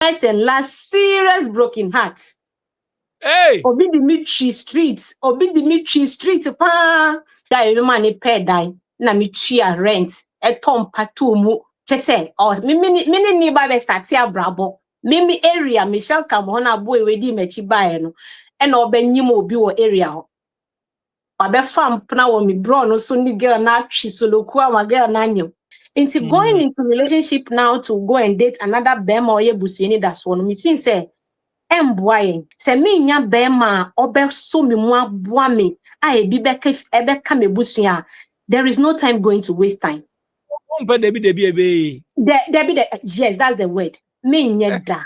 first and last serious broken heart. Hey! Obi Dimitri Street. Obi Dimitri Street. Pa. Guy, no money pay die. Na mi chia rent. E tom patumu. Chese. Oh, mini ni ba be start ya brabo. Mimi area Michelle Kamona boy we di mechi bae no. E na obe nyimo obi wo area ho. Wabe fam pna wo mi bro no so ni girl na twi solo kwa ma girl na nyem. Into going into relationship now to go and date another bema or ye busueni that's one. Me think say emboying. Say me nya bema obe so me mo aboa me. I be ebeka me busuya. There is no time going to waste time. Yes, that's the word. Me nya da.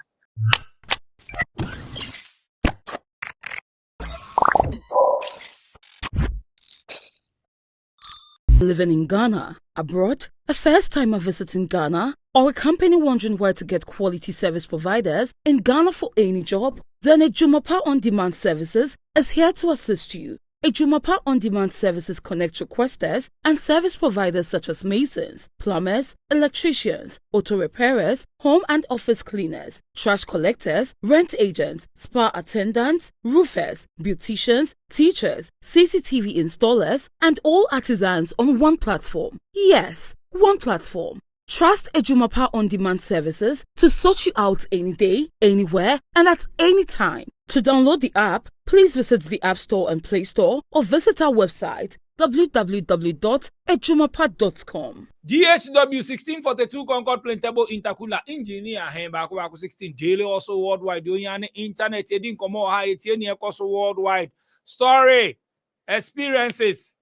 Living in Ghana, abroad, a first-timer visiting Ghana, or a company wondering where to get quality service providers in Ghana for any job, then Adwumapa On-Demand Services is here to assist you. Adwumapa On-Demand Services connect requesters and service providers such as masons, plumbers, electricians, auto repairers, home and office cleaners, trash collectors, rent agents, spa attendants, roofers, beauticians, teachers, CCTV installers, and all artisans on one platform. Yes, one platform. Trust Adwumapa On-Demand Services to sort you out any day, anywhere, and at any time. To download the app, please visit the App Store and Play Store or visit our website www.adwumapa.com. GSW 1642 Concord Plantable Intercooler Engineer Hembaku 16 daily also worldwide. Doing an internet heading come more high also worldwide. Story experiences.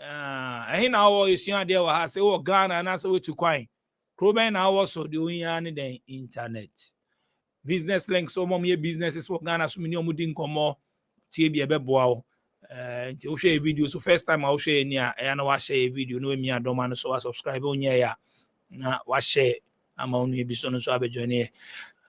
I know you see there was say oh Ghana and that's way to coin. Proben also doing the internet. Business link so many businesses for Ghana so many omudin komo tie bi ebe boa nti o share video so first time I will share ni a na wa share video no mi adoma no so wa subscribe onye ya na wa share ama onu e bi so no so abejoin e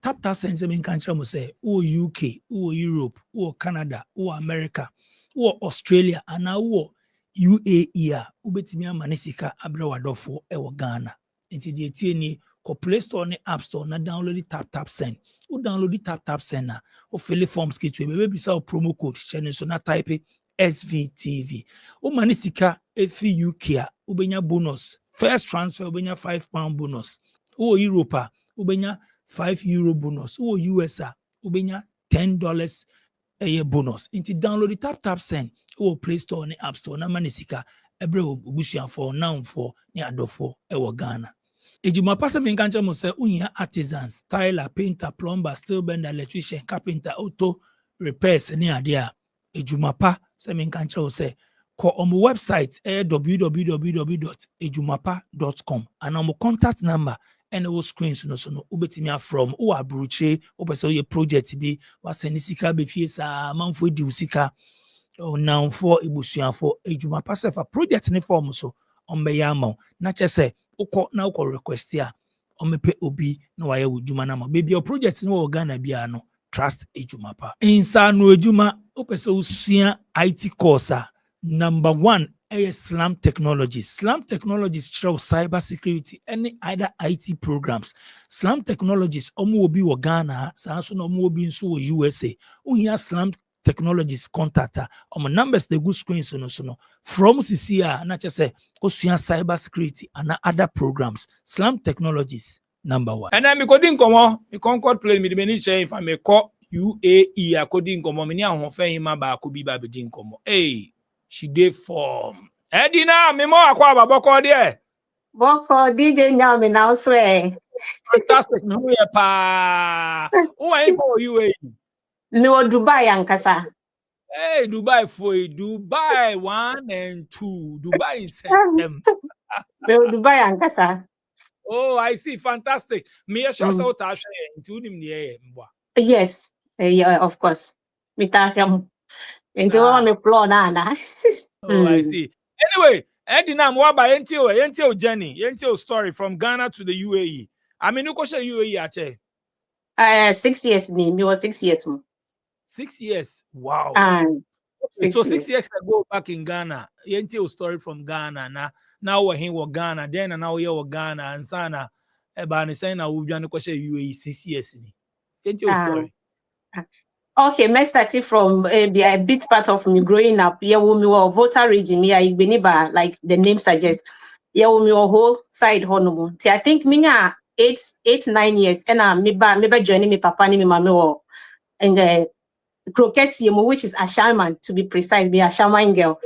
Taptap Send me kan kire mo say o UK o Europe o Canada o America o Australia ana o UAE a ubetimi amanisika abre wadofo e wo Ghana nti die tie ni ko Play Store ni App Store na download Taptap Send. O download Taptap Send na o fill forms kit we be bisa promo code channel so na type SVTV. O manisika efi UK a ubenya bonus. First transfer ubenya £5 bonus. O Europe a ubenya €5 bonus. O US a ubenya $10 a year bonus. Inti download Taptap Send o Play Store ni App Store na manisika ebre obusuan for now for ni adofo e wo Ghana. Adwumapa se me kanche mo se unya artisans, tiler, painter, plumber, steel bender, electrician, carpenter, auto repairs ni ade a Adwumapa se me kanche o se ko omo website www.adwumapa.com and omo contact number and o screens no so no ubetimi from o abruche o pese ye project bi wa send sika be fie sa manfo di usika o now for ebusuafo Adwumapa se fa project ni form so ombe ya ma na chese uko na uko request ya omepe obi na waye wudjuma na ma baby your project no wo Ghana bia no trust Adwumapa insa no adwuma opese usua IT course number 1 Slam Technologies through Cybersecurity any either IT programs Slam Technologies omo obi wo Ghana sa so no omo obi nso wo USA uhia Slam Technologies contact on numbers the good screens no from CCA na chese kosua cybersecurity and other programs Slam Technologies number 1 and then me coding komo me Concord play me the share if I may call UAE according komo me ni ahofen hima ba ko bi ba bedin komo she dey form Edina me mo akwa baboko there Boko DJ Nyame now swear. fantastic no ye pa who are for UAE Me wo Dubai ankasa. Hey, Dubai for Dubai 1 and 2. Dubai in September. Me wo Dubai ankasa. Oh, I see. Fantastic. Me sure so ta share into nim ne mbo. Yes. Yeah, of course. Me ta hwam. Into on the floor na. Oh, I see. Anyway, Edina mo ba yenti journey, yenti story from Ghana to the UAE. I mean, you go share UAE ache. 6 years ni. Me was 6 years mo. 6 years. Wow. So 6 years ago back in Ghana, yenti story from Ghana now we're here with Ghana, then now we're with Ghana and sana eba ni say na wudwa no kwese UAE 6 years ni. Ain't your story? Okay, let's start it from a bit part of me growing up. Yeah, we were voter region. Yeah, like the name suggests. Yeah, we were whole side honomo. I think me 9 years, and me joining me papa ni me mama and the Crocesium, which is a shaman to be precise, be a shaman girl.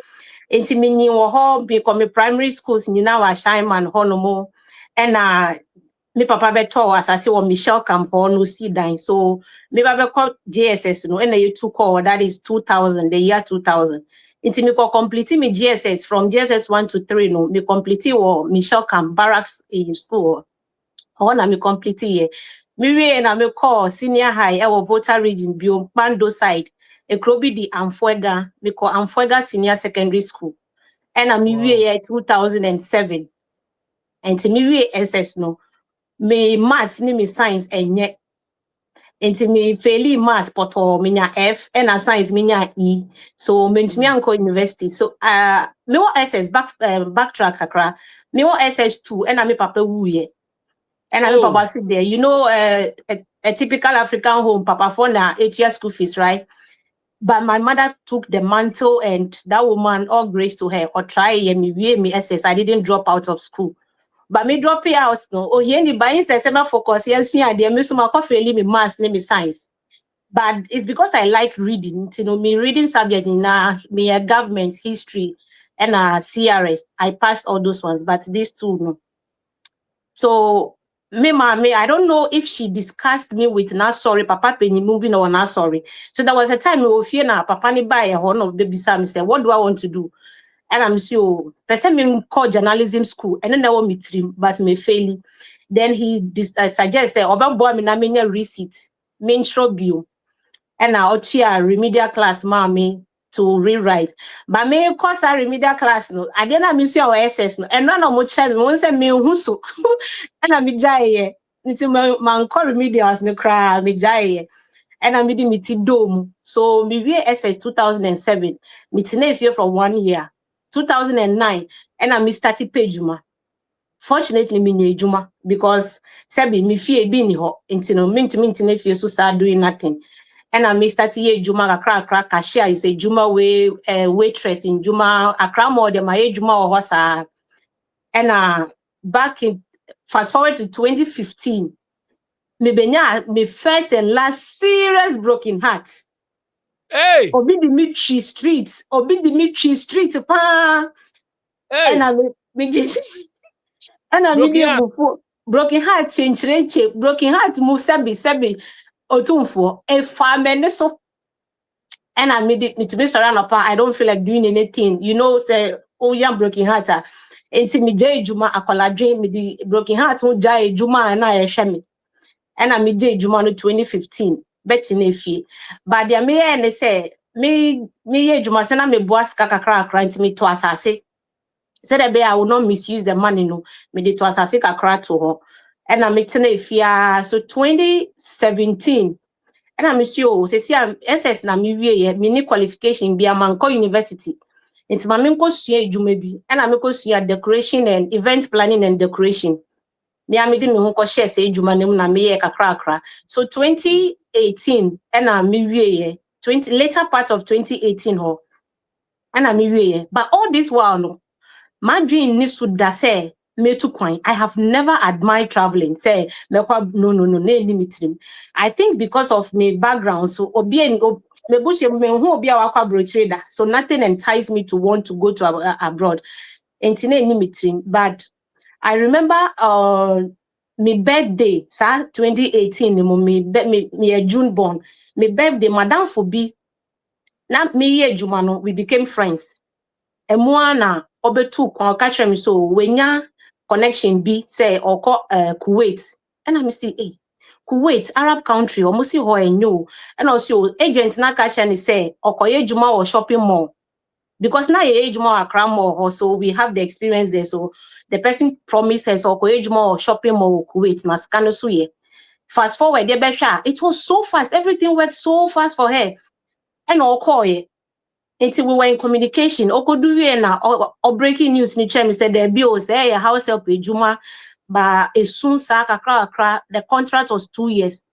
Enti me ni wo ho be come primary schools ni na wa shaman honomo, and me papa beto asase wo Michelle Camp no see dan. So me baba call JSS no, and you took call that is 2000, the year 2000. Inti me ko complete me GSS from GSS 1 to 3 no, me complete wo Michelle Camp barracks in school. Ho na me complete ye. Me we na me call senior high e wo voter region bio Pando side. E krobi di Amfuega, me call Amfuega senior secondary school. And me we 2007. And to me we SS no. Me maths ni me science enye. Enti me fairly maths poto minya F and science minya E. So me ntumi anko university. So me wa SS backtrack akra. Me wa SS2 and me papa wuye. And me papa sit there. You know a typical African home papa for na 8 years school fees, right? But my mother took the mantle, and that woman, all grace to her, or try me SS. I didn't drop out of school. But me drop it out no. Oh, yeah, by instead sema focus. Yes, yeah, they me suma coffee me maths, me science. But it's because I like reading. You know, me reading subject in me a government history and CRS. I passed all those ones, but these two no. So me, I don't know if she discussed me with sorry, papa penny moving or sorry. So there was a time we were fear na papa ni buy a horn of baby Sam said, what do I want to do? And I'm sure person me call journalism school and then I want me trim, but me failing. Then he suggested about boy me na menya receipt, main bio, and now a remedial class mommy to rewrite. But me course a remedial class no. I didn't miss your SS no. And none of much time won't say me who and I'm jay. It's my call remedials no cry me jay. And I'm meeting me dome. So me we SS 2007. Me here from 1 year. 2009 and I started pejuma. Fortunately, me juma because Sebi me fear being ho into no mean to if you so start doing nothing. And I started ye juma akra cashier is a juma way waitress in juma akra more than my juma or wasa. And back in fast forward to 2015, me benya me first and last serious broken heart. Hey! Obi the Mitri streets, pa. Hey! And I mean, broken heart change, broken heart move sebi otumfo a farmer so. And I made it to be surrounded up. I don't feel like doing anything. You know, say, oh, yeah, broken heart. Enti mi jay juma akola dream me the broken heart won jay juma and I shame. And I made juma no 2015. Bet in a but the me and they say me juma sena me boas kakra into me to asase. Said I will not misuse the money no. Me de to asase kakra to her. And I make a so 2017. And I'm sure say I'm SS na me wie me ni qualification bi amanko university. Into my menko sua edwuma bi. And I'm ko sua decoration and event planning and decoration. Me amedi me ho ko share say edwuma nem na me ye kakra. So 2018 and I'm me wie 20 later part of 2018 ho. And I'm me wie. But all this while no. My dream ni suda say me to coin. I have never admired traveling. Say no limited. I think because of my background, so me bush me who obi awakwa brochida. So nothing enticed me to want to go to abroad. Entine limited. But I remember my birthday, 2018. Me a June born. My birthday, Madame Fobi. Na me ye Jumano, we became friends. Emuana obetu kon catch me so wenya connection be say or Kuwait. And I see Kuwait, Arab country, or musi ho enyo. And also agent na catch and say okoye juma or shopping mall. Because now ye juma Accra mall, so we have the experience there. So the person promised us okoye juma or shopping mall Kuwait na scan so ye. Fast forward, it was so fast. Everything worked so fast for her. And okoye. Until we were in communication, or breaking news in the said the bill say a house help juma, but as soon as the contract was 2 years.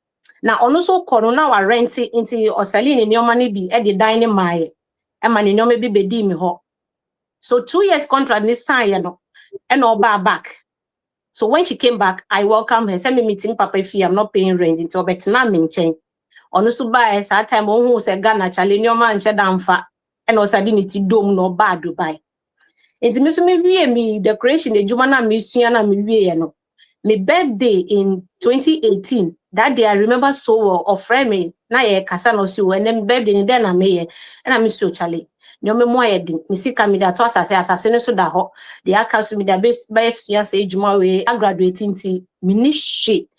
na ono so kono na wa rent into osali ne nyoma ne bi e de dan ne maaye e ma ne nyoma bi bedi mi ho. So 2 years contract ni sign ye no and all back. So when she came back, I welcome her. Send me meeting papa fee. I'm not paying rent into betina menchen. Ono so buy that time on who say Ghana chale nyoma nche damfa and also diniti dome no bad Dubai. Into me so me decoration ejuma na me sua na me wie no. My birthday in 2018. That day I remember so well of me na ye kasa no so and then birthday ni then na me and I'm so chale. Nyome mo ayedi me sika me da to asase no so da ho the akaso me da best ya say ejuma we I graduate into me shit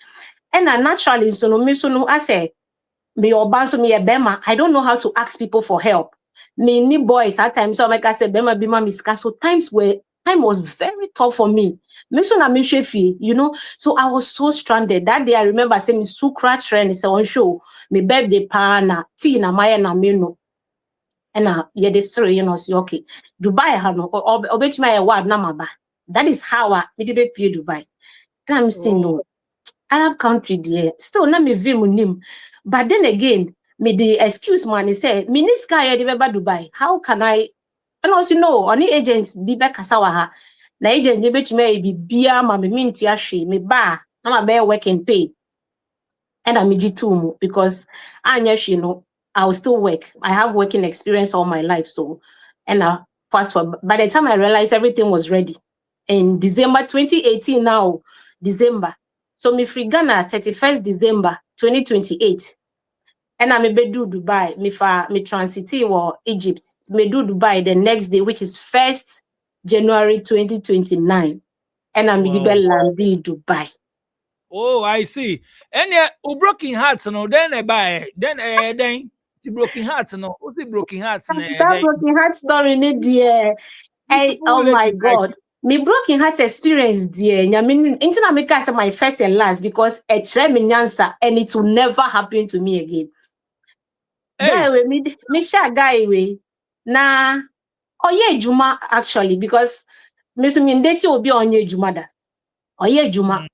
and naturally so no me so no I say me oba so me e bema I don't know how to ask people for help me ni boys at times so make I say bema be ma miska so times where time was very tough for me so na me shefi you know so I was so stranded that day I remember saying so crash trend say on show me birthday pa na tea na maya na me no and yeah, this story, you know, so okay. Dubai, hano, obet my word number. That is how I did pay Dubai. And I'm saying no Arab country there. Still not me vim nim. But then again, me the excuse man say, me this guy Dubai. How can I and also no any agents be back kasawaha. Na agent they bet me be beer ma me minti ashi me ba I'm a bear work and pay. And I'm too because you know I will still work. I have working experience all my life. So and fast forward. By the time I realized everything was ready in December 2018 now, December. So me free Ghana 31st December 2028. And I may do Dubai, me transit or Egypt, me do Dubai the next day, which is 1st January 2029. And I'm land Dubai. Oh, I see. And yeah, broken hearts no then buy then the broken hearts no what's the broken hearts That broken heart story need dear. Hey, oh my God. Me broken heart experience dear. I mean, into make us my first and last because a me answer and it will never happen to me again. Guy we me share guy we na oye juma actually because me so me date will be on ye juma da. Oye juma.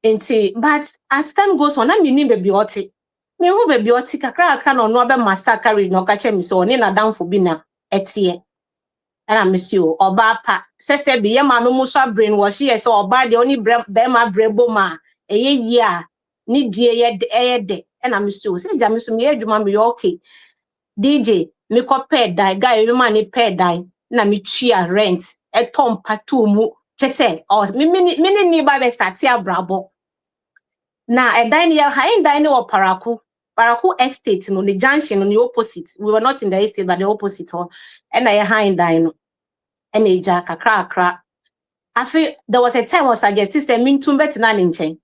But as time goes on, I mean baby oti. Me who baby oti kakra no no be master carry no kache me so ni na down for bi na etie. And I miss you oba pa sese bi ye ma me muso brainwash ye so oba de oni be ma brebo ma eye yia ni die ye de and I miss you say ja miss me adwuma me okay DJ me ko pay die guy we ma ni pay die na me tua rent e tom patu mu chese or me ni ba be start ya brabo na e die ya high die ni o Paraku estate no the junction on the opposite we were not in the estate but the opposite one and I high die no and a jack a crack. I feel there was a time I suggested say mean to bet na nchen.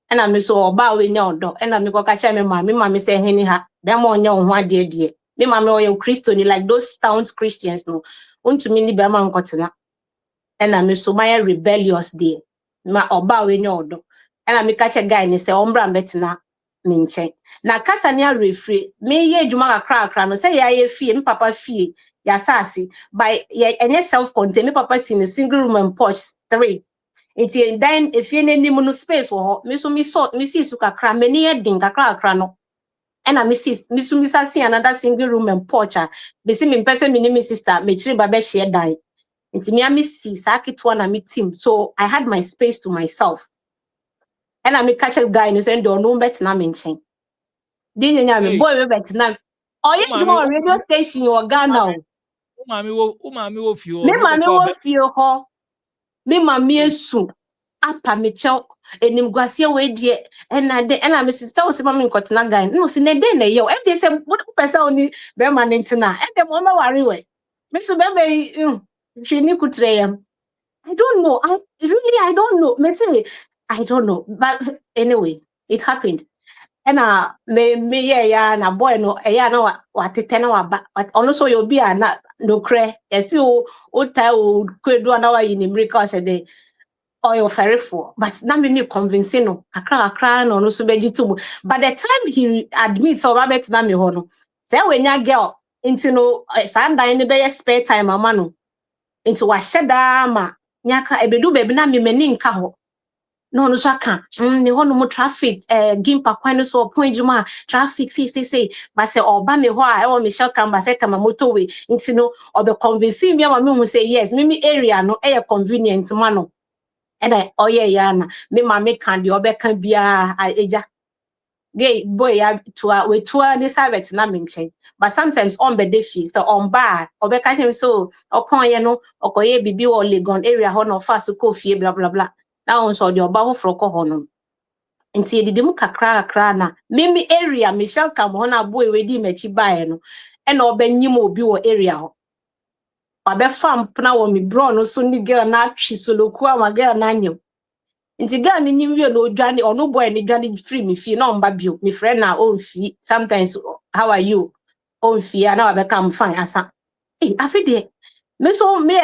And I so oba we nya odo and I go catch me mommy say heni ha dem on nya ho ade de. Me mommy o Christian like those towns Christians no. Unto me ni be ma nkotena. And I so my rebellious day. Ma oba we nya odo. And I catch a guy ni say ombra betena me nchen. Na kasa ni refree me ye adwuma kakra no say ya ye fie me papa fie Yasasi by any self-contained. Me papa in a single room and porch 3. It's then if you need no space or me so me sort me see suka kra many heading kakra no. And I miss see another single room and porch. Be see me person me sister me chiri babe share die. It's me miss see sakit one and me team. So I had my space to myself. And I me catch a guy and say don't know bet na mention. Didn't you boy bet na. Oh yeah, you radio station or Ghana. Mommy wo fio. Me mami wo fio ho. Me mami esu. Apa me chel enim guasie we die na me sister wo se mami nkotena gan. No se ne dey na ye. E dey se what person oni be ma ntina. E dey mo ma ware we. Me so be hwe ni kutre yam. I don't know. I don't know. Me say I don't know. But anyway, it happened. And me yeah na boy no na watete na waba ono so you be na no kre yesi o tai o kwedu na wa yinimrika say dey oil ferry for but na me convincing no akra no no so beji to but the time he admits o babet na me ho no say we nya girl into no Sunday ni be spare time mama no into wa sheda ma nyaka ebedu baby na me mani nka ho no so aka ne ho no mo traffic gimpa kwan no so point juma traffic say but say oba me ho a e wo me shall come ba say kama motorway nti no obe convince me ama me hu say yes me area no e convenient ma no and I ya na me ma me kan de obe kan bia eja gay boy ya we tour this service na me nchen but sometimes on be defi so on bar obe ka him so okon ye no okoye bibi wo Legon area ho no fast ko fie bla bla bla na on so de oba ho froko ho no nti edidi mu kakra na me area me shall come ho na boy we di mechi bae no e na obe nyim obi wo area ho obe fam pna wo mi bro no so ni girl na atwi soloku ama girl na nyem nti girl ni nyim wie no odwane ono boy ni dwane free me fie na omba bio me friend na on fie sometimes how are you on fie na obe come fine asa afide me so me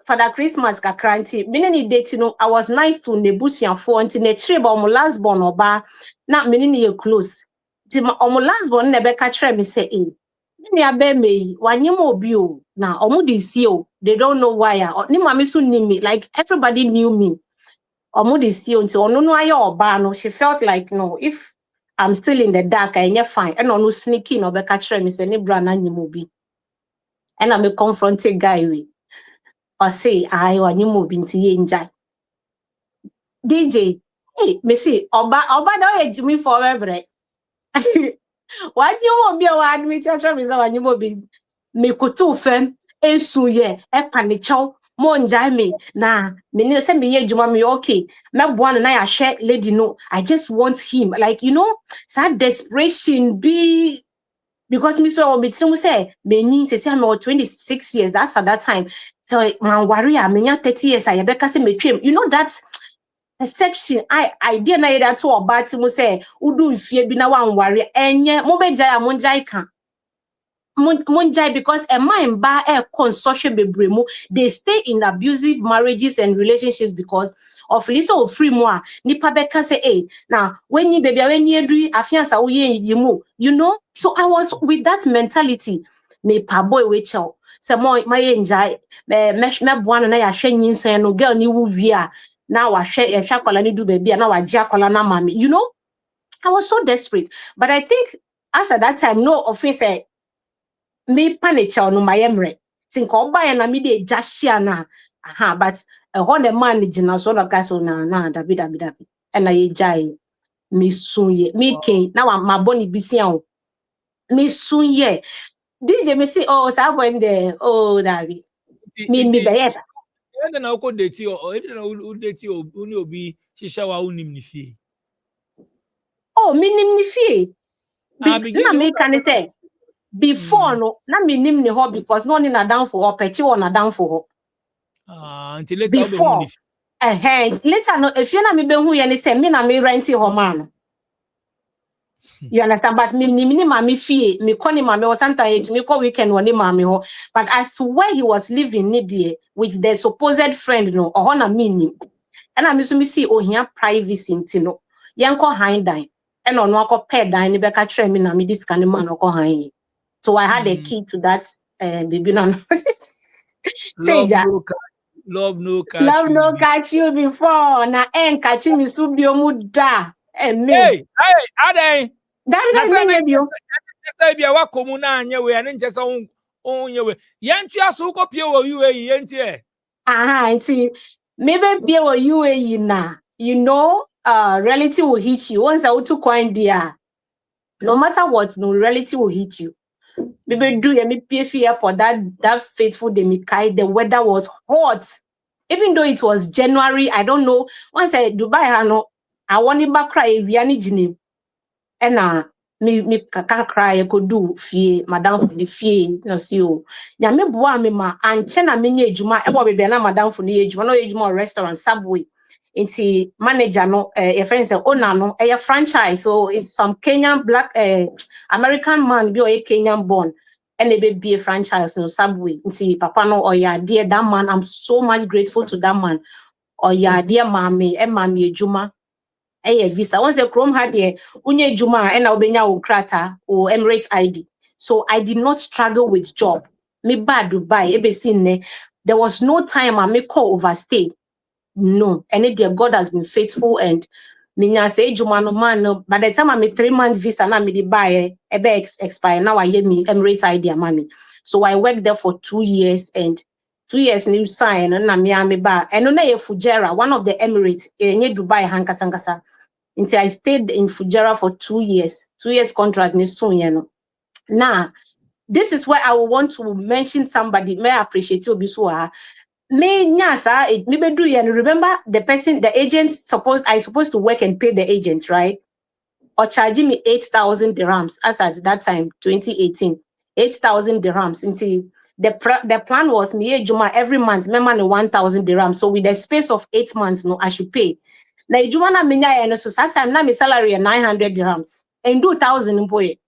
Father Christmas kakra nti me ni date no I was nice to nebusianfo nti na chire ba omo last born oba na me ni ye close nti omo last born na be ka chire me say me abe me wanyem obi o na omo dey see o they don't know why ni mama so knew me like everybody knew me omo dey see nti ono no aye oba no she felt like no if I'm still in the dark I ain't fine and ono sneaky no be ka chire me say ni bra na nyem obi and I'm a confronted guy we or say I want you move into yenja DJ me say oba do ye jimi forever wan you mo be wa admit you try me say wan you mo be me kutu fem ensu ye e panichaw mo njai me na me ni say me ye juma me okay me boa na ya hwe lady no I just want him like you know that desperation be because me so me tell say me ni say I'm 26 years that's at that time so man worry am me 30 years I be ka say me twem you know that perception I did na that to about mu say udu mfie bi na wan worry enye mo be jai am jai kan monjai because a mind ba social bebremu they stay in abusive marriages and relationships because of lisa of free more nipa beka say now when you baby when you do afiansa wo ye yimu you know so I was with that mentality me pa boy we chow say my enjai me boa na ya hwe nyinsan no girl ni wu wi a na wa hwe ya hwa kwala ni du baby na wa ji akwala na mama you know I was so desperate but I think as at that time no offense me panicha no mayemre sinka oba na me de jashia na but ho ne man gina so na kaso na dabi na ye jai me sunye me ken na ma boni bisia o me sunye DJ me say oh sa when there oh dabi me be yet ende na uko date o ende na u date o uni obi shisha wa unim ni fie oh minim ni fie na me kan say before no na minim ni ho because no ni na down for ho pechi wo na down for ho until later before later no if you na me be hu ye ni say me na me rent ho man you understand but me mami fie me call him mami or sometimes me call weekend one mami ho but as to where he was living ni with the supposed friend no or na me ni and I me so me see ohia privacy ntino yenko hindan and ono akọ pay dan ni be ka kire me na me this kind man akọ han so I had a key to that baby no love no catch you before na catch me so biomu da me hey adai that me bio say bia wa komu na anye we ane nche say onye we yentu aso ko pie wo UAE yenti nti maybe be wo UAE na you know reality will hit you once I to coin there no matter what no reality will hit you maybe do me pay fear for that faithful day me kai the weather was hot even though it was January I don't know once I Dubai hano I want it back cry wiani jini ena me kaka cry could do fie madam for the fie no see o ya me boa me ma anche na menye ejuma e bo bebe na madam for the ejuma no ejuma restaurant Subway inti manager no your friend say owner no a franchise so it's some Kenyan black American man be a Kenyan born and they be a franchise no Subway inti papa no yeah dear that man I'm so much grateful to that man yeah dear mommy ejuma visa once the Chrome had there unye juma and obenya wo krata or Emirates ID so I did not struggle with job me bad Dubai there was no time I me call overstay no. And dear God has been faithful and minya say jumano man. By the time I'm a 3-month visa, na me di buy expire. Now I hear me Emirates idea mommy. So I worked there for 2 years and 2 years new sign and na me ba. And na ye Fujairah, one of the Emirates, nye Dubai hankasangasa. Until I stayed in Fujairah for 2 years. 2 years contract ni soon, you know. Now, this is where I want to mention somebody. May I appreciate you, Biswa. Me nyasa me be do and remember the person, the agent I supposed to work and pay the agent, right? Or charging me 8,000 dirhams as at that time, 2018. 8,000 dirhams until the plan was me Juma every month, me money 1,000 dirhams. So with the space of 8 months, no, I should pay. Now Juma na minya and so that time na my salary 900 dirhams and do 1,000 employee.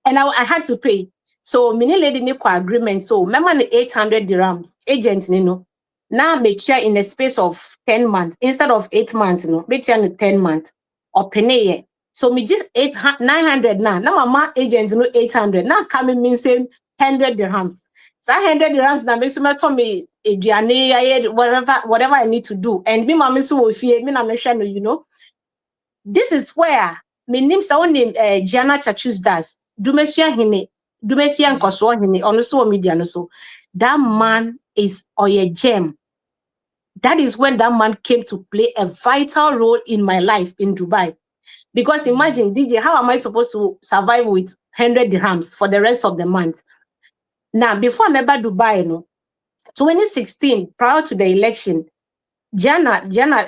And I had to pay. So mini lady ni kwa agreement. So remember the 800 dirhams agent ni no. Now make sure in the space of 10 months instead of 8 months no. Make sure in 10 months or penny. So me just 900 now. Now mama agent no 800. Now coming means same 100 dirhams. So 100 dirhams now makes me tell me whatever I need to do. And me mama so fear me na me sure you know. This is where my name Gianna Chachus does. Dumesia Nkoswa Hine, on social media, no so. That man is a gem. That is when that man came to play a vital role in my life in Dubai. Because imagine, DJ, how am I supposed to survive with 100 dirhams for the rest of the month? Now, before I remember Dubai, no, 2016, prior to the election, Gianna,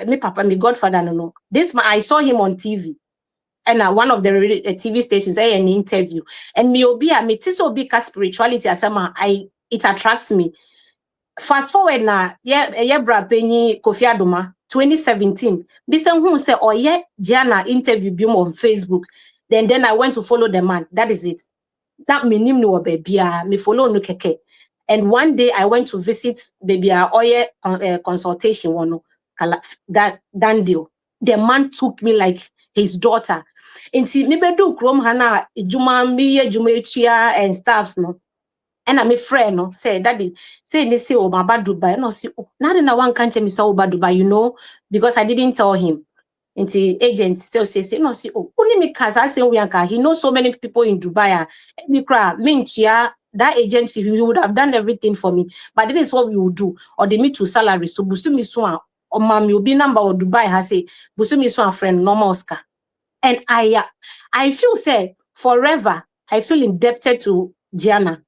me papa, me godfather, no. This man, I saw him on TV. And one of the TV stations, an interview. And me obi spirituality it attracts me. Fast forward na bra penny Kofi Adoma 2017. Bisen who say Gianna interview him on Facebook. Then I went to follow the man. That is it. That meaning no baby me follow no keke. And one day I went to visit baby consultation one that done deal. The man took me like his daughter. Inti me bedu krom hana ejuma miye juma etua and staffs no. And I'm a friend no say daddy say they say Oba Dubai no say na na one can't me say Oba Dubai you know because I didn't tell him. Inti agent say no say only me cause I say we anka he knows so many people in Dubai me cry mintia that agent he would have done everything for me but this is what we would do or they meet to salary so busumi so or mommy will be number of Dubai has say busumi so a friend normal Oscar. And I feel say forever I feel indebted to Gianna.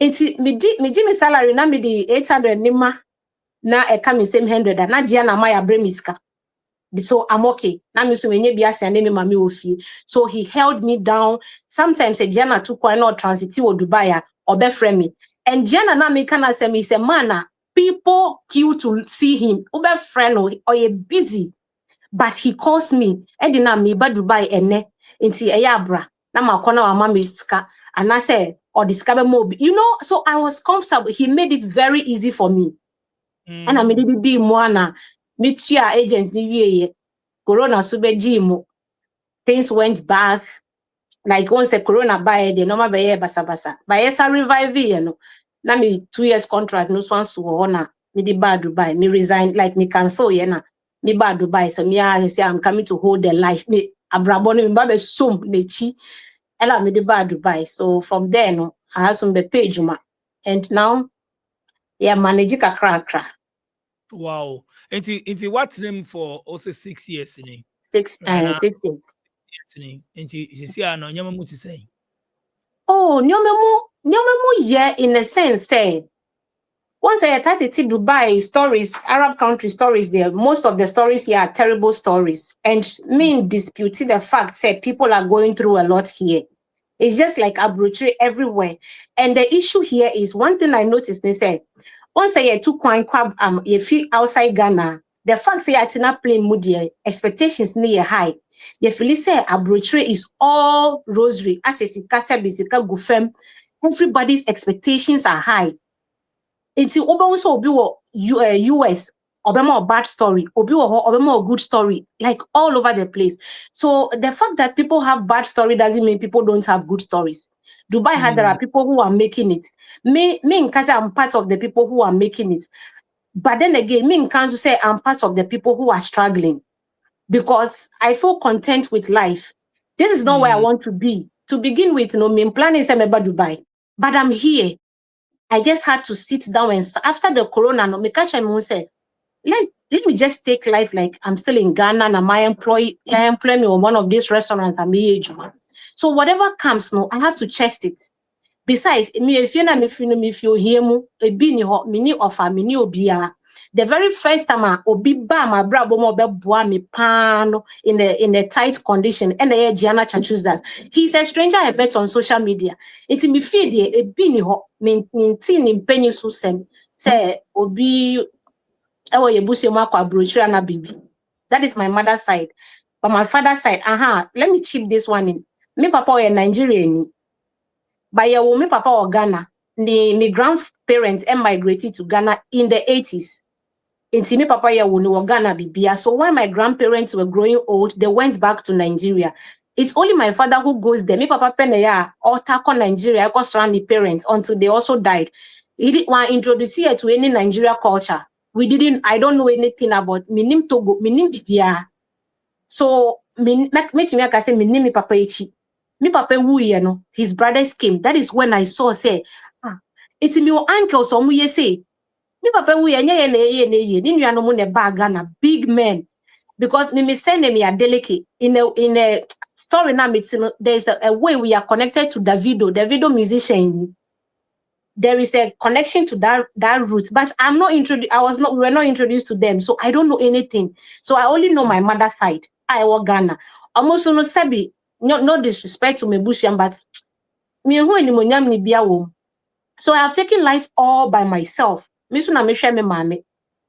It's me salary na me the 800 nima na e come same 100 na Gianna my bremiska. So I'm okay. Na me so menye biase na me mama ofi. So he held me down. Sometimes Gianna took quite not transit or Dubai or be friend me. And Gianna na me kana say me say man people queue to see him. Obe friend or you busy. But he calls me, Edina me ba Dubai ene, inti eyabra, na makona wa mama ska, and I said, or discover more. You know, so I was comfortable. He made it very easy for me. And I made it di mwana, meet your agent ni Corona sube jimo. Things went back. Like once a Corona buy the normal baye basa. But yes, I revive you know. Na me 2 years contract, no swan su honor, me di ba Dubai, me resign, like me cancel yena. Me ba Dubai, so me I say I'm coming to hold the life. Me abrabone me ba sum nechi. Ela me di ba Dubai. So from there no, I have some be page ma. And now, yeah, manage kakra. Wow. Into what's name for also 6 years in 6 years. Into you see no nyama muti say. Oh, nyomemu yeah in a sense say. Once I started to Dubai stories, Arab country stories there, most of the stories here are terrible stories. And me disputing the fact that people are going through a lot here. It's just like arbitrary everywhere. And the issue here is one thing I noticed, they say, once I took one you feel outside Ghana, the fact that you're not playing moody, expectations near high. You feel say arbitrary is all rosary, as it's gufem. Everybody's expectations are high. It's also obi US, obema bad story, obi obema good story, like all over the place. So the fact that people have bad story doesn't mean people don't have good stories. Dubai there are people who are making it. Me in Casa, I'm part of the people who are making it. But then again, me can't say I'm part of the people who are struggling because I feel content with life. This is not where I want to be. To begin with, me planning to Dubai, but I'm here. I just had to sit down and after the corona, no, me catch and say, let me just take life like I'm still in Ghana and I employ me on one of these restaurants. So whatever comes, no, I have to chest it. Besides, me if you hear me, a bini hot mini offer mini obia. The very first time obi ba my brabo mo be me pan in a tight condition and the Gianna choose that. He's a stranger I met on social media. It's me feed a bini hot min tin in penny susem say obi ewo yebusi makwa brochure na bibi. That is my mother's side. But my father's side, let me chip this one in. Me papa a Nigerian. By your me papa or Ghana, my grandparents emigrated to Ghana in the 80s. Inti me papa ya woni Ghana bibia. So when my grandparents were growing old, they went back to Nigeria. It's only my father who goes there. Me papa peneya or tako Nigeria, I surround the parents until they also died. He didn't want to introduce you to any Nigeria culture. I don't know anything about minim Togo, minim bibia. So me I say minim me papa echi. Me papa wu no, his brothers came. That is when I saw say, it's me uncle so mu say. Me papa wu nye ni nua no mu ne bag na big men because me send me are delicate in a story now there's a way we are connected to Davido musician. There is a connection to that route, but I'm not introduced. We were not introduced to them, so I don't know anything. So I only know my mother's side. I was Ghana. Almost no sabi. No disrespect to me Bushian, but me who ni monyam ni bia wo. So I have taken life all by myself. Me so na me hwe me mame.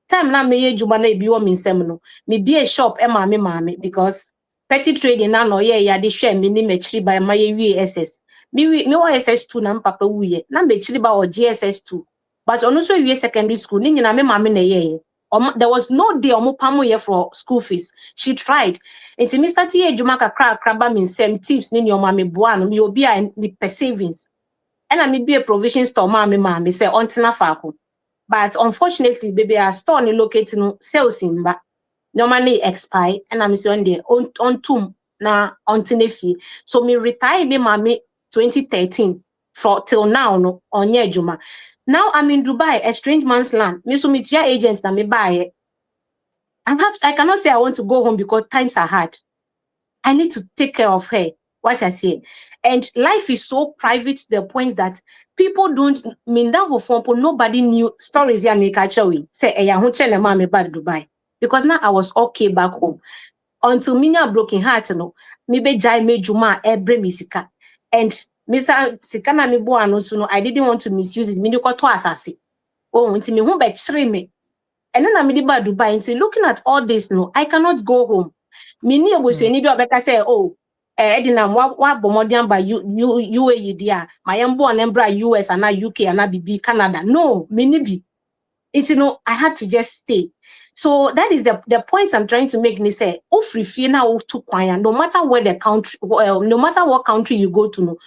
Time na me ye juba na ebi wo me nsem no. Me be a shop e mame because petty trading na no ye ya de hwe me ni machiri by my SS. Me SS2 na papa wuye na mechiri ba o GSS2 but ono so wie secondary school ni nyina me mama na ye there was no day omo pamo ye for school fees. She tried until me start ye adwuma kakra ba me nsem tips ni nyoma me boa no me obi a me per savings and I me be a provision store mama say ontina faako but unfortunately baby our store ni located no sales in ba normally expire and I'm say on there on tum na ontina fee so me retire me mama 2013 for till now no onye adwuma. Now I'm in Dubai, a strange man's land. Me so meet your agents na me buy. I cannot say I want to go home because times are hard. I need to take care of her. What I say. And life is so private to the point that people don't mean that for nobody knew stories ya me catch we. Say ya hu chele ma me bad Dubai. Because now I was okay back home. Until me a broken heart no. Me be jai me juma every misika. And Mr. Sikana me bo no I didn't want to misuse it. Me do to asase. Oh, until me hu be chire me. And then I'm ba Dubai and say, looking at all this, no, I cannot go home. Me ni obusu ni bi obeka say, oh, edina wa bomodian by UAE dia. My am born embra US and UK and BB Canada. No, me ni bi. It's I had to just stay. So that is the points I'm trying to make. Ni say, oh, free fee na to kwanya. No matter where the country, no matter what country you go to, no,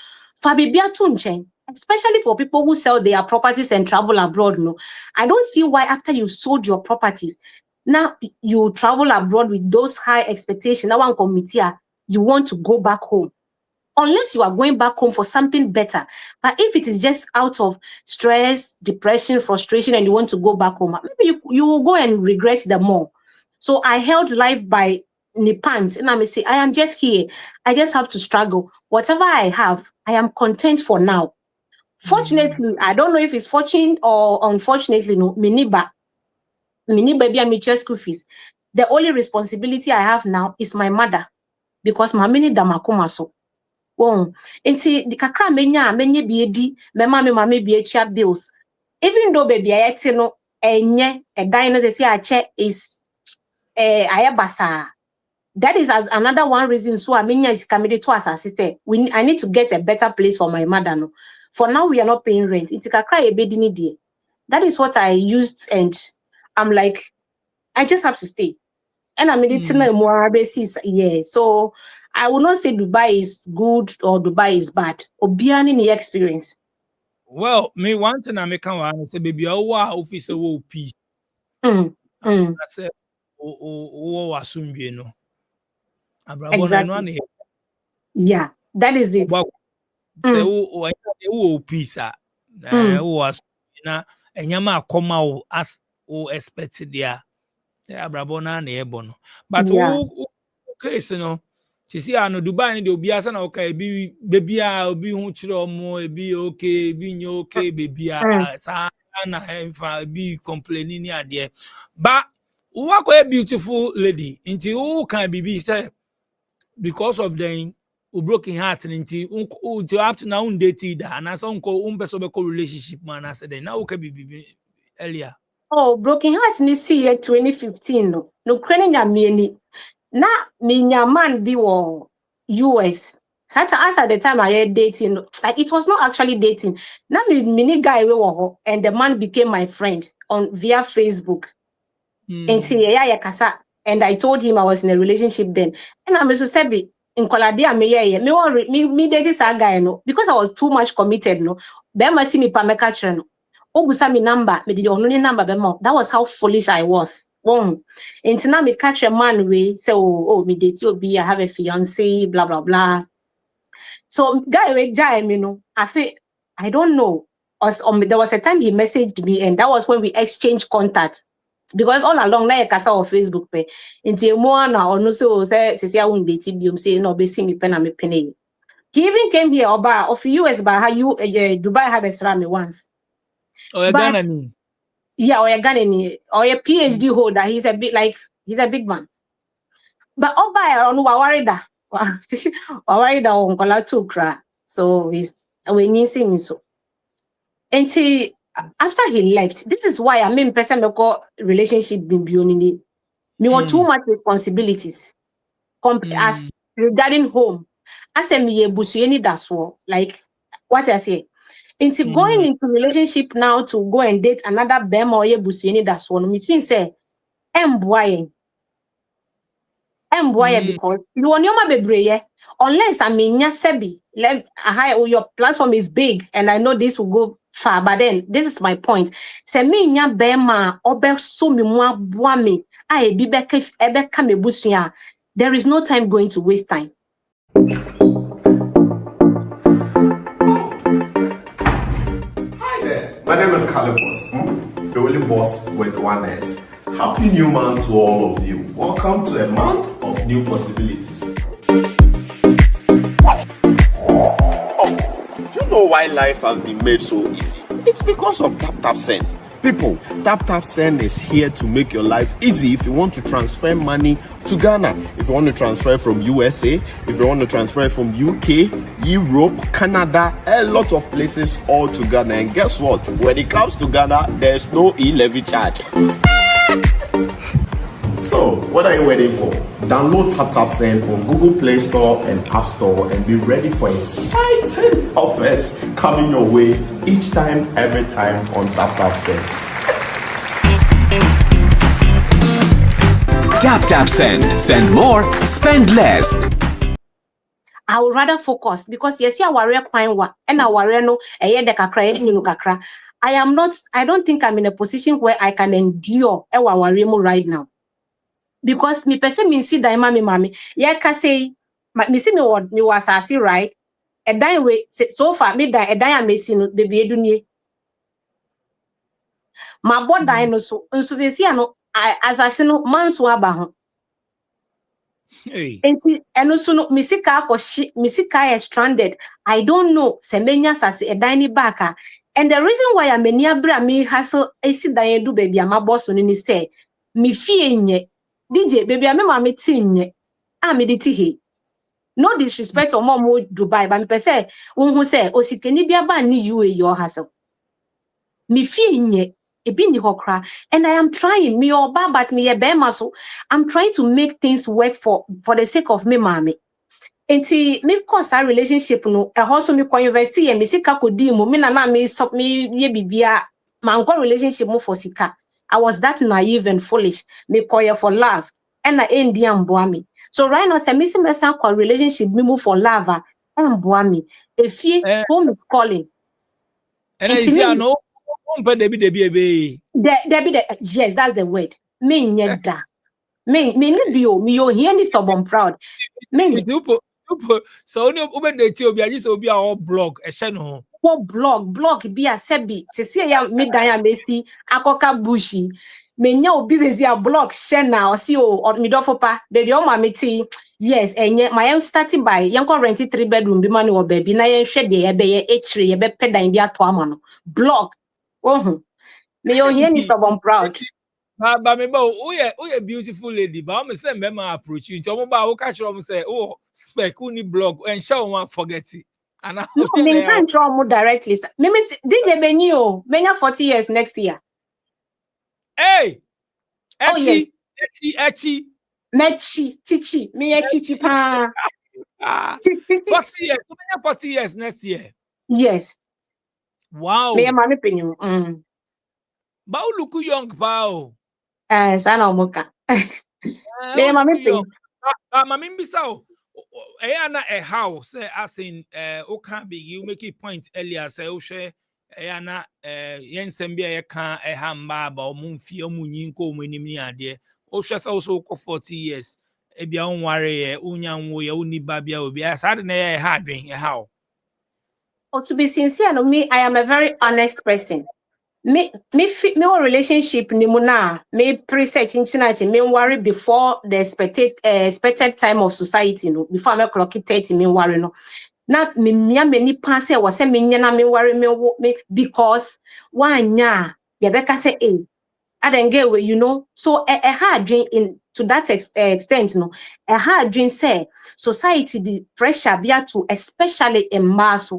fabibia tunchen. Especially for people who sell their properties and travel abroad, no. I don't see why after you've sold your properties, now you travel abroad with those high expectations. Now one committee, you want to go back home. Unless you are going back home for something better. But if it is just out of stress, depression, frustration, and you want to go back home, maybe you will go and regret them more. So I held life by Nipant, and I may say, I am just here. I just have to struggle. Whatever I have, I am content for now. Fortunately, I don't know if it's fortunate or unfortunately, no, miniba baby amateur school fees. The only responsibility I have now is my mother because my mini damakuma so. Oh, inti the kakra menya bi edi, me mama bi etua bills. Even though baby I no enye a dino say ache is ayabasa. That is another one reason so I mean is committed to us as I need to get a better place for my mother. No. For now we are not paying rent. It's a cry a bedini day. That is what I used and I'm like, I just have to stay. And I'm meditating more basis. Yeah. So I will not say Dubai is good or Dubai is bad. Obiani the experience. Well, me one thing I make one say baby office peace. Mm. I said, oh, assume no. Abrabona no Exactly. Yeah, that is it. Say, Mm. peace. Mm. Was na enyama akoma as o expect there. Abrabona na ebono. But Yeah. case no. She see no Dubai ni de obi asa na okay bi baby a obi hu chire omo ebi okay ebi nyo okay baby a Mm. sa na emfa bi complaining ni ade. But who a beautiful lady into who can be say because of the broken heart into up to now date that and as uncle relationship man I said now okay be earlier. Oh, broken heart ni see 2015 no. No krene nya mieni. Na me nya man be wo US. As at the time I had dating, like it was not actually dating. Now me mini guy we were and the man became my friend on via Facebook. And yeah, kasa. And I told him I was in a relationship then. And I'm so sabi in Koladia me dated that guy no because I was too much committed no. Bema see me pa me catch no. Obusa me number, me did only number bema. That was how foolish I was. One. And now me catch a man we say me date you be I have a fiance blah blah blah. So guy we jai me no. I don't know. There was a time he messaged me and that was when we exchanged contact. Because all along na kasa on Facebook pe nti emu na onu so say say won date biom say no be see me pen na me pen. He even came here of US by how you Dubai have a me once. Oh, But Ghana ni. yeah, or a Ghanaian or a PhD holder, he's a big man. But oba onu wa worry da. Wa worry da on kola too cra. So he's when you see me so. Nti after he left, this is why I mean person me call relationship been building. Me want too much responsibilities as regarding home. As a me busu that's what like what I say. Into going into relationship now to go and date another bem or ye busu that's one. Me think say because you want your bebree unless I mean sebi your platform is big and I know this will go far, but then this is my point. Say me nya bema obe so me mu aboa me I bi beka ebeka me busua. There is no time going to waste time. Hi there, my name is Calibos, the only boss with one S. Happy new month to all of you. Welcome to a month of new possibilities. Oh, do you know why life has been made so easy? It's because of Taptap Send. People, Taptap Send is here to make your life easy if you want to transfer money to Ghana, if you want to transfer from USA, if you want to transfer from UK, Europe, Canada, a lot of places all to Ghana. And guess what? When it comes to Ghana, there's no e-levy charge. So, what are you waiting for? Download Taptap Send on Google Play Store and App Store and be ready for exciting offers coming your way each time, every time on Taptap Send. Taptap Send. Send more, spend less. I would rather focus because yes, I worry fine wa and I worry no de kakra. I don't think I'm in a position where I can endure worry right now. Because me person me see that mommy yeah can say me see me was asasi right a dine way so far me die a dine me no baby edunye my body no so say see no asasi no manso aba ho enti eno so no me sika akoshi me sika is stranded. I don't know se menya asasi a dine back and the reason why I'm near bra me hustle esi dine do baby am boss no ni say me fie nye DJ baby I'm mama tinye me diti he. No disrespect or mom Dubai, but me per se who say osikeni bia ba ni you your hustle. Me fie nye ebi ni hokra and I am trying me oba but me ye be maso. I'm trying to make things work for the sake of me mommy. Enti me cause our relationship no e also me ko invest ye me sika kodi mu me na me so me ye bibia man go relationship mo for sika. I was that naive and foolish. Me call you for love and I Indian boami. So right now say me see me san call relationship me move for love and boami. If home is calling. And I say no Yes, that's the word. Me nyeda. Me he any stubborn proud. Me So only ube date obi aji so obi a all blog e no. what blog be a sebi. To see ya me dan mesi akoka bushi. Me nya o business ya blog share now see o me do pa baby o ma me ti. Yes, and yet my own starting by young rented 3-bedroom be money or baby. Na yen shed ye be ye H3 ye be pedan be a twamano. Blog. Oh, me yo hear me stubborn proud. But me ba o beautiful lady but me say me ma approach you nti o ba o catch you say oh spec uni blog and show one forget it. And I No, me can't draw more directly. Me DJ Benny o, Benya 40 years next year. Hey, Oh yes. Echi. Chichi, me chichi pa. 40 years, so many 40 years next year. Yes. Wow. Me mami penyu. But you look young, pal. Sana omoka. Me mami penyu. Mami mbisa na a house as in can be you make a point earlier say o share na yensem bia ye kan hamba ba o mumfie o munyin ko o nim ni ade o hwe say so 40 years e bia onware ye onyanwo ye oni ba bia obi asa de na ye ha adwen ye how. Oh, to be sincere, no, me, I am a very honest person. Me relationship ni muna me preset internet me worry before the expected time of society no before me clock it 30 me worry no na me many pass was say me na me worry me because one nya ye beka say I don't get where you know so a hard dream in to that extent no a hard dream say society the pressure be to especially in mass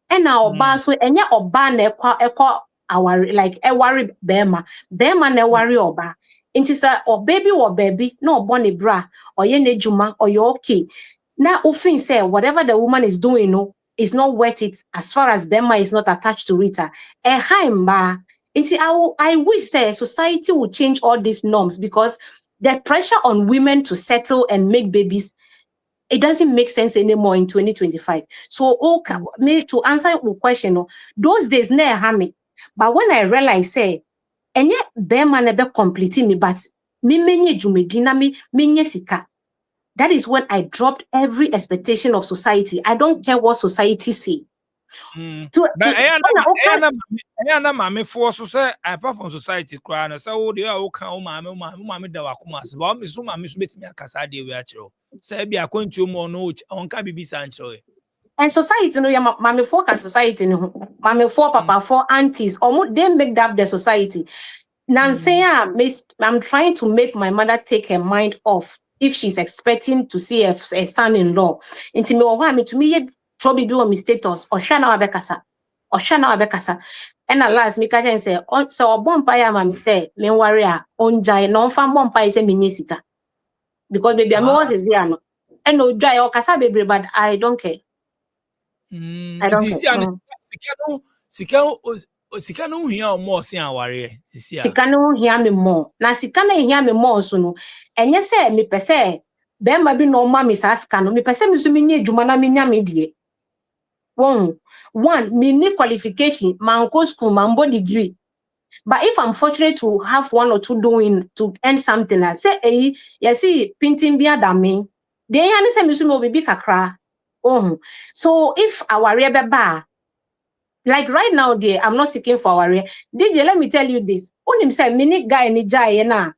and our boss so enya oba na ekwa our like e worry bema na worry oba inti say o baby no born bra or ye na juma or you okay now often say whatever the woman is doing no is not worth it as far as bema is not attached to it inti I wish say society would change all these norms because the pressure on women to settle and make babies it doesn't make sense anymore in 2025. So, me to answer your question, those days never harm me. But when I realize, say, and yet, Bema never completing me, but me menye jumedina me sika. That is when I dropped every expectation of society. I don't care what society say. But na mama for so say apart from society cry na say wo dey o kan o mama da wakoma se ba me so betimi akasa dey we akiro say bia kwantu mo no on ka bibi sanchiro. And society no ya mama for ka society no mama for papa for aunties or they make that the society. Nancy, I'm trying to make my mother take her mind off if she's expecting to see a son-in-law. Into me or me to me trouble be on my status or shana abekasa. And at last me catch and say so bonfire mama say me worry on jai no fan bonfire say me nisika. Because baby I'm always is there no. And no dry or kasa baby but I don't care. I don't care. Sika no hia more say aware sisia. Sika no hia me more. Na sika na hia me more so no. Enye se me pese be ma bi no ma me sa sika no me pese me so me nya adwuma na me nya me die. One me need qualification, man go school, man bo degree. But if I'm fortunate to have one or two doing to earn something, I say you see painting bia than me. They yani say me so no be kakra. So if our rebe ba like right now, dear, I'm not seeking for our DJ. Let me tell you this. Only say mini guy ni jai na.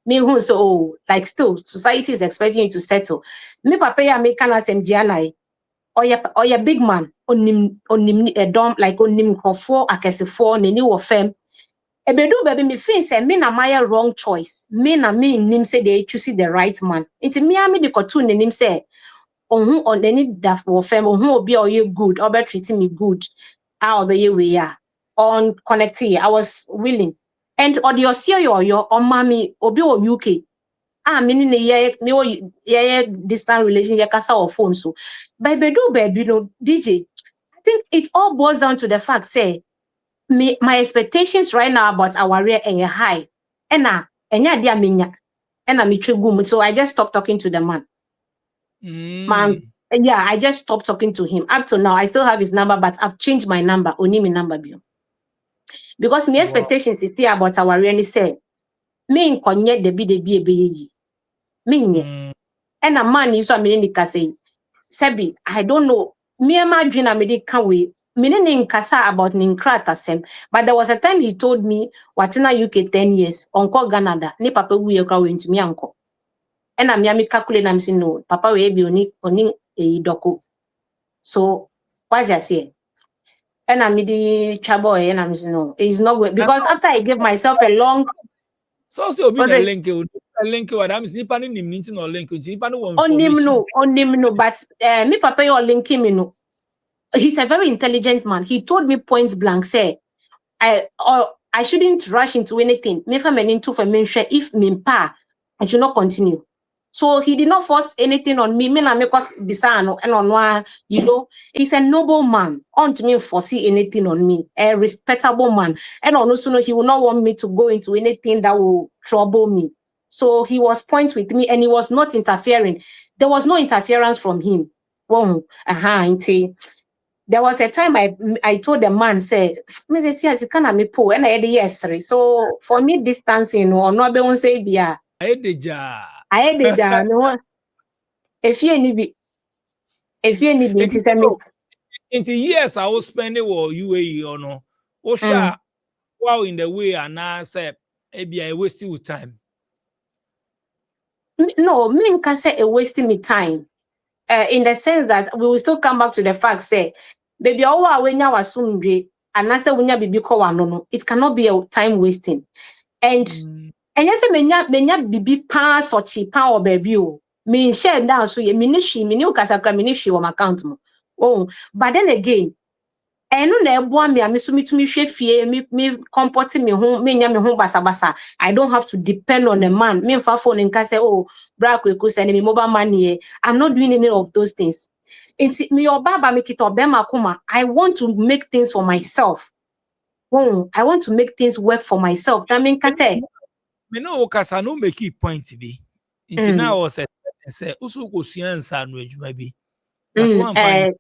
Me who so like still society is expecting you to settle. Me papa ya me kana sem jianai. Or ya big man onim dom like onim krofo akesefo neni wo fem. Ebedu baby me feel say me na my wrong choice. Me na me nim say they choose the right man. It's me a me the cartoon nim say on any that for fam on be all you good or be treating me good. I'll be we are on connecting. I was willing. And or the your or mommy obi or UK. Meaning me distant relation ya kasa or phone so. Baby no DJ. I think it all boils down to the fact say my expectations right now about our rear and high. And enya dia minya. And me gum. So I just stopped talking to the man. Man, yeah, I just stopped talking to him. Up to now, I still have his number, but I've changed my number. Only my number, bio. Because my expectations is here about our really say, me konye de be me and a man is so many say, Sebi, I don't know. Me and my dream, I made it can we. Meaning kasa about ninkrata sem, but there was a time he told me what in a UK 10 years, Uncle Canada, ni papa we are going to me uncle. And I'm yami calculate, I'm saying no, papa we be oni a doku. So what's that say? And I'm the trouble, and I'm saying no, it's not good because after I gave myself a long. So be a link, what I'm snipping in meeting or link with on no, but me papa you linking me no. He's a very intelligent man. He told me point blank, say, I shouldn't rush into anything. If I'm into for mention, if mimpa, I should not continue. So he did not force anything on me. Me na make us bisano and on one, you know, he's a noble man. On to me foresee anything on me, a respectable man. And also he will not want me to go into anything that will trouble me. So he was point with me and he was not interfering. There was no interference from him. Well, there was a time I told the man, say, Mrs. Yes, you can't me pull, and I had yes. So for me, distancing or not, be on say, yeah. I had the jar. No. If you need into years I was spending with UAE or no. Oh, sure. Wow, in the way and I said, maybe I wasted with time. No, me can say a wasting me time. In the sense that we will still come back to the fact, say, baby, all when you assume and I say when you be no, it cannot be a time wasting. And yes, menya bibi pa so cheaper or baby. Me share down so ye minishi, minu kasakra minishi on account mo. Oh, but then again, eno na eboa me amisumi to me hwe fie me comfort me ho me nya me ho basa I don't have to depend on a man. Me fa phone nka say oh bra kweku send me mobile money. I'm not doing any of those things. It's me your baba make it obema kuma. I want to make things for myself. Oh, I want to make things work for myself. I mean say me no kasa no make it point be. Into now was say usu go siansa no adwuma bi. But one find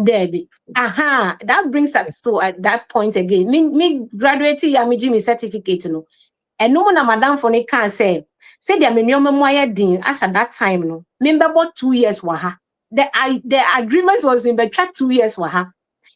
Debbie. That brings us to at that point again. Me graduating ya me Jimmy certificate no. And no one madam for can say the minimum din as at that time no. Remember about 2 years waha. The agreement was remember 2 years waha.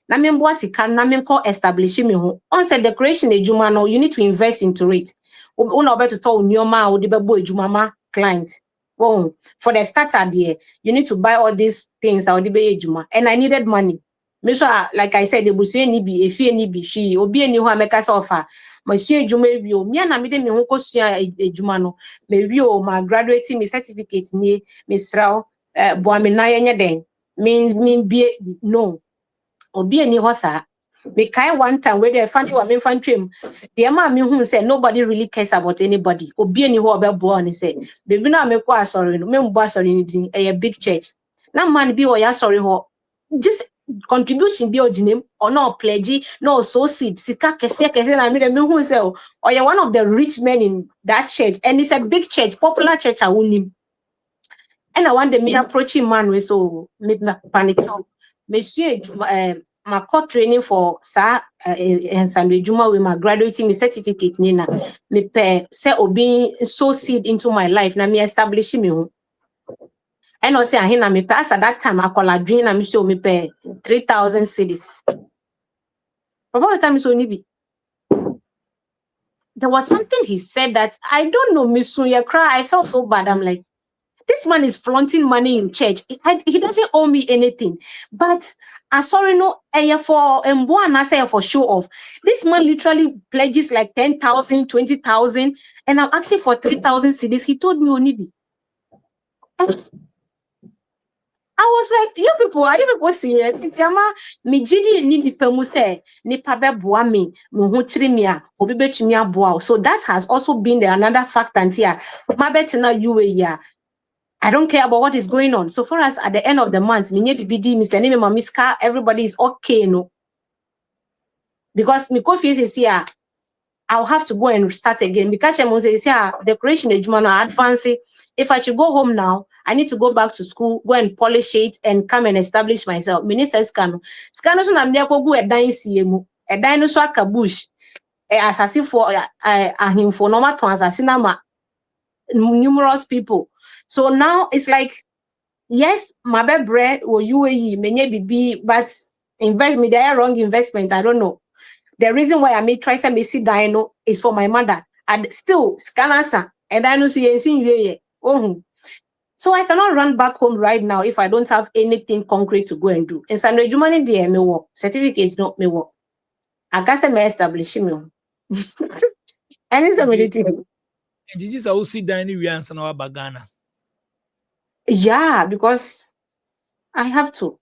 Na me mbo sika na me call establish me ho. On said decoration ejuma no you need to invest into it. Una obe to tell nyoma o de bebo ejuma ma client. Well, for the starter there, you need to buy all these things. And I needed money. Like I said, the busu ni bi, efi ni bi, she obi ni ho make us offer. Monsieur ejuma bio, me na me de me ho kosua ejuma no. Me bio my graduating me certificate ni me sraw bo me na yenye den. Me bi no. Obi ni ho sa. Me kai one time where they fancy wa me fan trim. The man me who said nobody really cares about anybody. Obi any who be born he said, baby na me kwa sorry no me mbo sorry ni a big church. Na man be ya sorry ho. Just contribution be ojinem or no pledge no so seed sika kese na me who say or you one of the rich men in that church and it's a big church popular church I wouldn't. And I want the me approaching man we so me panic. Monsieur my core training for and Sunday Juma with my graduating me certificate nina me pay say obi so seed into my life na me establish me ho and I say ahina me pass at that time I call a dream na me show me pay 3,000 cedis. Papa time so ni bi there was something he said that I don't know me soon ya cry I felt so bad. I'm like this man is flaunting money in church. He doesn't owe me anything. But I sorry no for I say for show off. This man literally pledges like 10,000, 20,000, and I'm asking for 3,000 cedis. He told me Onibi. I was like, are you people serious? Ntiama me jidi ni nipa mu say nipa be boa me ho chiri me a obi betumi aboa. So that has also been another factor here. My bet na UAE. I don't care about what is going on. So far as at the end of the month, everybody is okay, no. Because my coffee is here, I'll have to go and start again. Because decoration advance. If I should go home now, I need to go back to school, go and polish it, and come and establish myself. Minister scan so I'm there go a dinosaur kabush, a assassin for a him for normal assassinama numerous people. So now it's like, yes, my bad bread or UAE, maybe, but invest me there wrong investment. I don't know. The reason why I may try some see dino is for my mother. And still scanner and I know see oh. So I cannot run back home right now if I don't have anything concrete to go and do. And so money there may work. Certificates not may work. I guess I may establish me. And it's a And did you say see Danny Wians and our Bagana? Yeah, because I have to.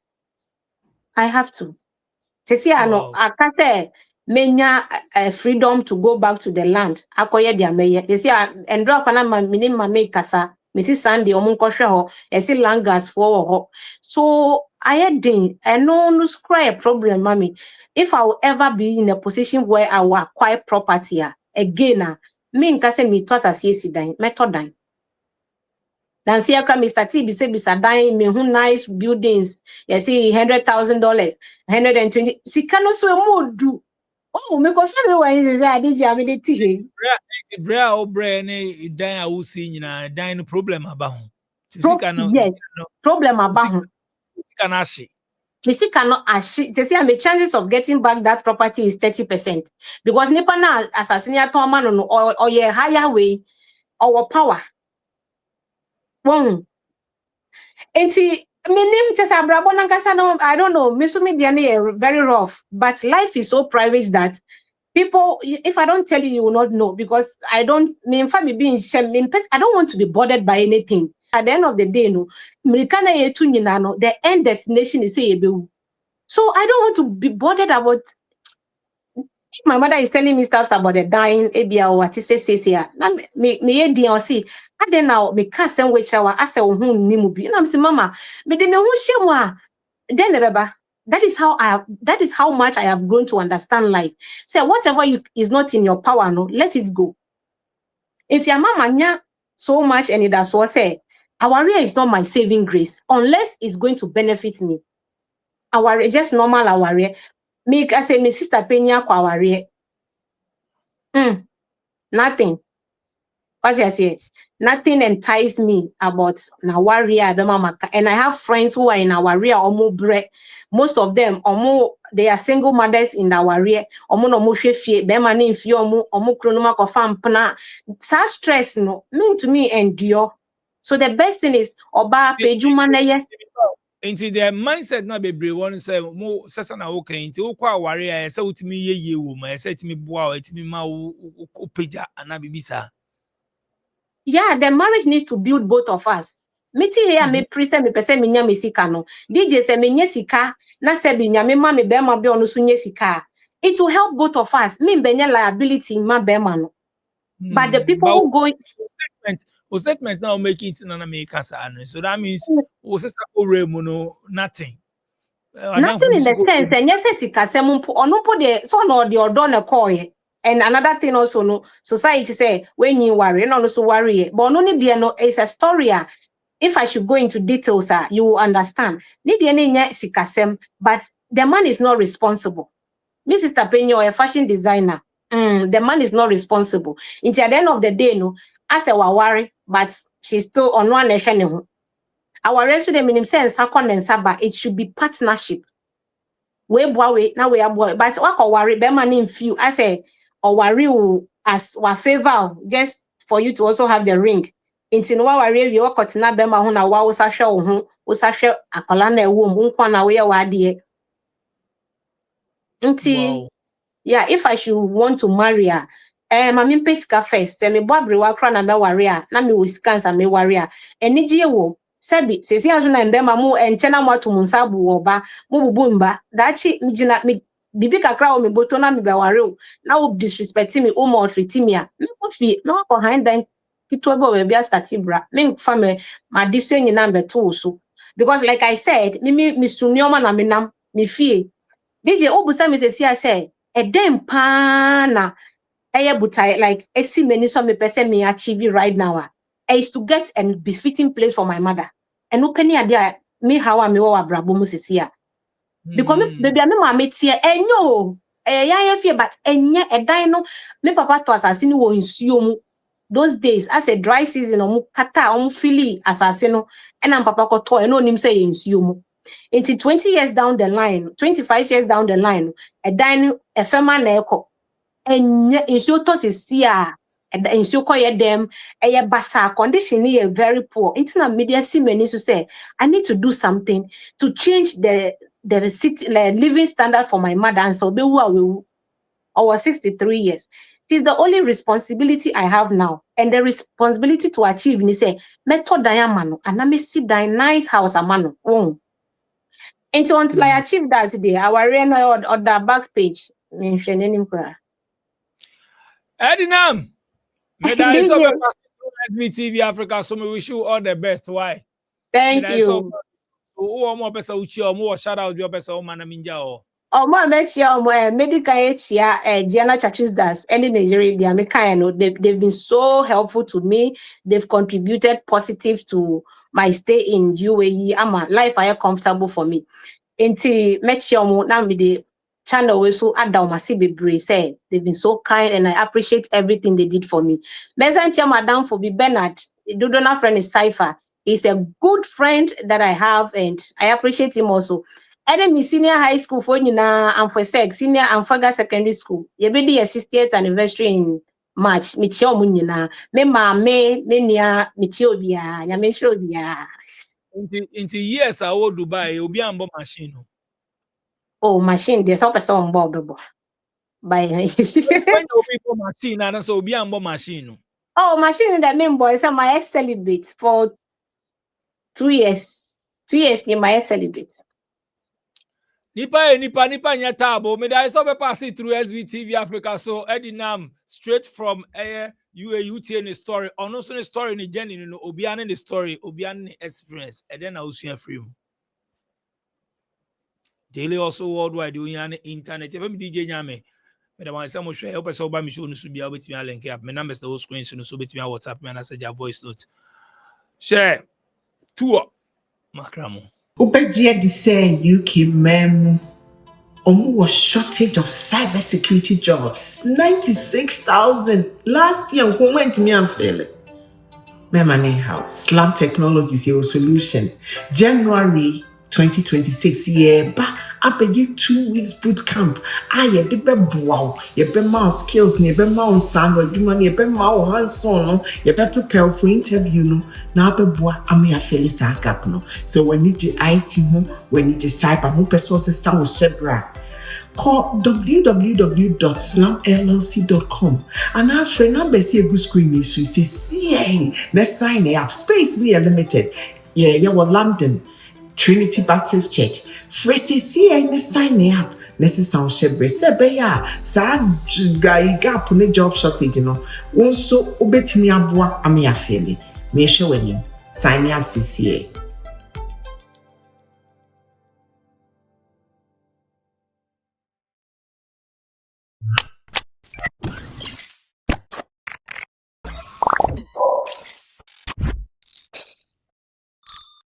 See, I know. I can say menya freedom to go back to the land. Akoye dia meye. You see, and drop na minimum make kasa. Mrs. Sandy omunkoshe ho. You see langas for ho. So I had no scry a problem, mommy. If I will ever be in a position where I will acquire property again, me nkase me thought as yes dying, method dying. Then see, Mr. T be say dying me who nice buildings. You see, $100,000, 120. See, can also more do. Oh, me confirm me when I did you the tea. Bra or brain, dying, I will see dying problem about him. Yes, problem about him. Can ask it. You see, cannot achieve. You see, the chances of getting back that property is 30%. Because nipa na assassinate man or your higher way or power. And see, I don't know, very rough, but life is so private that people, if I don't tell you, you will not know, because I don't want to be bothered by anything. At the end of the day, the end destination is so I don't want to be bothered about. If my mother is telling me stuff about the dying, or what is here. Me see. And then now me can't send which hour I say nimu bi. And I'm saying, Mama, but then then that is how much I have grown to understand life. Say whatever is not in your power, no, let it go. It's your mama so much, and it does what say. Our area is not my saving grace unless it's going to benefit me. Our just normal our area. Make I say my sister Penya kwa our area. Nothing. What I say? Nothing entices me about Nawaria, and I have friends who are in Nawaria or more. Most of them, they are single mothers in Nawaria. No more shefie, bemani if you omo kronoma kofam pana. Such stress, no, mean to me endure. So the best thing is oba pejuma na ye. Into their mindset na bebre one say mo sesa na okay into ukwa warrior say utimi ye wo ma say timi boa etimi ma opeja ana bibisa. Yeah, the marriage needs to build both of us. Meti here me present me person me nya me sika no. DJ say me nya sika na say bi nya me ma me be ma be onu so nya sika. It will help both of us. Me be nya liability ma be ma no. But the people who go statement now make it na make us. So that means sister oremu no nothing. Nothing in the sense and yes sika say mo ono po de so no de odo na call. And another thing also, no, society say when you worry, no, so worry. But no need no, it's a story. If I should go into details, you will understand. Need any sikasem, but the man is not responsible. Mrs. Tapenyo, a fashion designer, the man is not responsible. Until at the end of the day, no, I say we worry, but she's still on one nation. Our rest of the minimum sense, but it should be partnership. We boy, now we are boy, but what worry, be man in few. I say. Or worry as wa favor just for you to also have the ring. Inti no worry we work na bema ho na wa wo sahwe wo ho wo sahwe akola na ewo mu nkwa na we ya wa de. Inti yeah, if I should want to marry her, mami pesika first, me boabre wa kra na me worry na me wiskan sa me worry enije wo sebi sesi aso na mbema mu enche na mwatu munsabu wo ba mu bubu mba dachi mjina bibi kakra o me boto na me be ware o na o disrespect me o mo treat me a me ko fi na ko hand dan kitwa bo we bia start bra me fa me ma diso nyina beto so, because like I said me sunioma na me nam me fie DJ obusa me say I say e dem pa na eye butai like esi many so me person me achieve right now is to get a befitting place for my mother and no penny idea me how am me wa brabo mu sisi a because me baby me ma me tie enyo ya fie but enye edan no me papa to asase ni wo nsuo mu those days as a dry season omu kata omu fili asase no ena papa ko to ena onim say nsuo mu until 20 years down the line 25 years down the line edan efema na eko enye nsuo to sisi a nsuo koye dem eye basa condition is very poor internet media see many so say I need to do something to change the city living standard for my mother and so be who I was 63 years. It's the only responsibility I have now. And the responsibility to achieve ni say method diamano and I may see the nice house amano. And so until I achieve that today, I will run on the back page. Mention any prayer. Edinam, may I so TV Africa, so we wish you all the best. Why? Thank you. Oh, more person uchi or more shout out your person man minja or. Oh, my medical Gianna Churches does any Nigeria, they've been so helpful to me. They've contributed positive to my stay in UAE. I'm a life I comfortable for me. Until now the channel also Adwumapa said they've been so kind and I appreciate everything they did for me. Messenger Madam for be Bernard, Dudona friend is Cypher. He's a good friend that I have and I appreciate him also. And then senior high school for and for senior and Faga secondary school. You be the 60th anniversary in March. Michio munina. Me nia michio bia. Nyame show bia. Into years I will Dubai, obi ambo machine. Oh, machine. There's a person Bob. By when people machine and so obi ambo machine. Oh, machine in the main boy. So my celibate for 2 years. 2 years near my celibate. Nipa nya tabo. Me da so be pass it through SBTV Africa. So Edinam straight from UAUT in the story. On also the story in the journey, no obiane the story, obiane experience. And then I will see free. Daily also worldwide doing an internet. If I'm DJ Nyame, me da wan say mo share help us over me show no so bia obetimi link up. Me numbers the whole screen so no so betimi WhatsApp me and I say your voice note. Share tour makramo. Ubejia di say UK mem was shortage of cybersecurity jobs. 96,000 last year. Who went to me and fail it? Memani how Slam Technologies your solution. January 2026 year ba abegi 2 weeks bootcamp. Ye de be wow. Ye be mouse skills ni be mouse sound adwuma ni be mouse hands on no. Ye be prepare for interview no. Na be boa ame afeli sa gap no. So when you do IT ho, when you do cyber ho person se sa wo shebra. Call www.slamllc.com and our friend number see a good screen is so say CA let's sign up space we are limited. Yeah, London Trinity Baptist Church. First CA let's sign up. Let's sound shebre sebe ya sa guy gap on the job shortage no. Won so obetimi aboa ame afeli. Me show when sign up CCA.